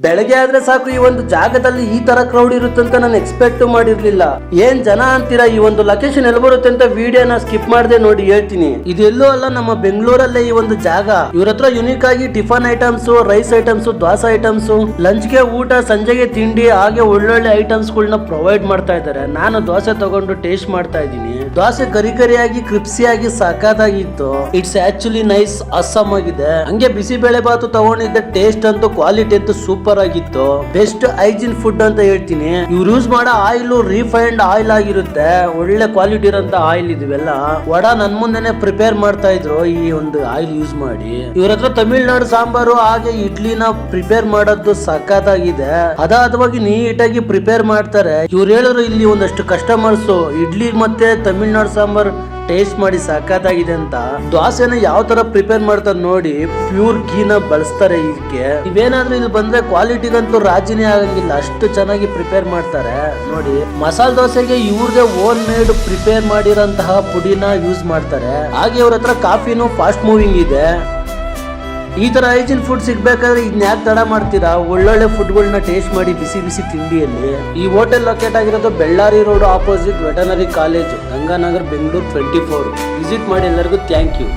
ಬೆಳಗ್ಗೆ ಆದ್ರೆ ಸಾಕು ಈ ಒಂದು ಜಾಗದಲ್ಲಿ ಈ ತರ ಕ್ರೌಡ್ ಇರುತ್ತೆ ಅಂತ ನಾನು ಎಕ್ಸ್ಪೆಕ್ಟ್ ಮಾಡಿರ್ಲಿಲ್ಲ. ಏನ್ ಜನ ಅಂತೀರಾ, ಈ ಒಂದು ಲೊಕೇಶನ್ ಎಲ್ಲಿ ಬರುತ್ತೆ ಅಂತ ವಿಡಿಯೋನ ಸ್ಕಿಪ್ ಮಾಡದೆ ನೋಡಿ ಹೇಳ್ತೀನಿ. ಇದೆಲ್ಲೂ ಅಲ್ಲ, ನಮ್ಮ ಬೆಂಗಳೂರಲ್ಲೇ ಈ ಒಂದು ಜಾಗ. ಇವ್ರ ಹತ್ರ ಯುನಿಕ್ ಆಗಿ tiffin items, rice items, dosa items, ಲಂಚ್ಗೆ ಊಟ, ಸಂಜೆಗೆ ತಿಂಡಿ, ಹಾಗೆ ಒಳ್ಳೊಳ್ಳೆ ಐಟಮ್ಸ್ ಗಳನ್ನ ಪ್ರೊವೈಡ್ ಮಾಡ್ತಾ ಇದ್ದಾರೆ. ನಾನು ದೋಸೆ ತಗೊಂಡು ಟೇಸ್ಟ್ ಮಾಡ್ತಾ ಇದ್ದೀನಿ. ದೋಸೆ ಕರಿ ಕರಿಯಾಗಿ ಕ್ರಿಪ್ಸಿಯಾಗಿ ಸಖತ್ತಾಗಿತ್ತು. ಇಟ್ಸ್ ಆಕ್ಚುಲಿ ನೈಸ್, ಅಸ್ಸಾಮ್ ಆಗಿದೆ. ಹಂಗೆ ಬಿಸಿ ಬೇಳೆ ಬಾತು ತಗೊಂಡಿದ್ದೆ. ಟೇಸ್ಟ್ ಅಂತೂ ಕ್ವಾಲಿಟಿ ಅಂತೂ ಸೂಪರ್ ಆಗಿತ್ತು. ಬೆಸ್ಟ್ ಹೈಜಿನ್ ಫುಡ್ ಅಂತ ಹೇಳ್ತೀನಿ. ಇವ್ರು ಯೂಸ್ ಮಾಡೋ ಆಯಿಲ್ ರಿಫೈನ್ಡ್ ಆಯಿಲ್ ಆಗಿರುತ್ತೆ. ಒಳ್ಳೆ ಕ್ವಾಲಿಟಿ ಇರೋಂತ ಆಯಿಲ್ ಇದುವೆಲ್ಲ. ವಡಾ ನನ್ ಮುಂದೆನೆ ಪ್ರಿಪೇರ್ ಮಾಡ್ತಾ ಇದ್ರು ಈ ಒಂದು ಆಯಿಲ್ ಯೂಸ್ ಮಾಡಿ. ಇವ್ರ ಹತ್ರ ತಮಿಳ್ನಾಡು ಸಾಂಬಾರು ಹಾಗೆ ಇಡ್ಲಿನ ಪ್ರಿಪೇರ್ ಮಾಡೋದು ಸಖತ್ತಾಗಿದೆ. ಅದಾದವಾಗಿ ನೀಟಾಗಿ ಪ್ರಿಪೇರ್ ಮಾಡ್ತಾರೆ. ಇವ್ರು ಹೇಳಿದ್ರು ಇಲ್ಲಿ ಒಂದಷ್ಟು ಕಸ್ಟಮರ್ಸ್ ಇಡ್ಲಿ ಮತ್ತೆ ತಮಿಳ್ನಾಡು ಸಾಂಬಾರ್ ಟೇಸ್ಟ್ ಮಾಡಿ ಸಖತ್ತಾಗಿದೆ ಅಂತ. ದೋಸೆನ ಯಾವ ತರ ಪ್ರಿಪೇರ್ ಮಾಡ್ತಾರೆ ನೋಡಿ, ಪ್ಯೂರ್ ಘೀನ ಬಳಸ್ತಾರೆ. ಇದಕ್ಕೆ ನೀವೇನಾದ್ರೂ ಇಲ್ಲಿ ಬಂದ್ರೆ ಕ್ವಾಲಿಟಿಗಂತೂ ರಾಜಿನೇ ಆಗಂಗಿಲ್ಲ, ಅಷ್ಟು ಚೆನ್ನಾಗಿ ಪ್ರಿಪೇರ್ ಮಾಡ್ತಾರೆ ನೋಡಿ. ಮಸಾಲೆ ದೋಸೆಗೆ ಇವ್ರದೇ ಓನ್ ಮೇಡ್ ಪ್ರಿಪೇರ್ ಮಾಡಿರೋಂತಹ ಪುಡಿನ ಯೂಸ್ ಮಾಡ್ತಾರೆ. ಹಾಗೆ ಇವ್ರ ಹತ್ರ ಕಾಫಿನೂ ಫಾಸ್ಟ್ ಮೂವಿಂಗ್ ಇದೆ. ಈ ತರ ಹೈಜಿನ್ ಫುಡ್ ಸಿಗ್ಬೇಕಾದ್ರೆ ಇದನ್ನ ಯಾಕೆ ತಡ ಮಾಡ್ತೀರಾ? ಒಳ್ಳೊಳ್ಳೆ ಫುಡ್ಗಳನ್ನ ಟೇಸ್ಟ್ ಮಾಡಿ ಬಿಸಿ ಬಿಸಿ ತಿಂಡಿಯಲ್ಲಿ. ಈ ಹೋಟೆಲ್ ಲೊಕೇಟ್ ಆಗಿರೋದು Bellary road opposite veterinary college, Ganganagar, Bengaluru 24. Visit ಮಾಡಿ. ಎಲ್ಲರಿಗೂ ಥ್ಯಾಂಕ್ ಯು.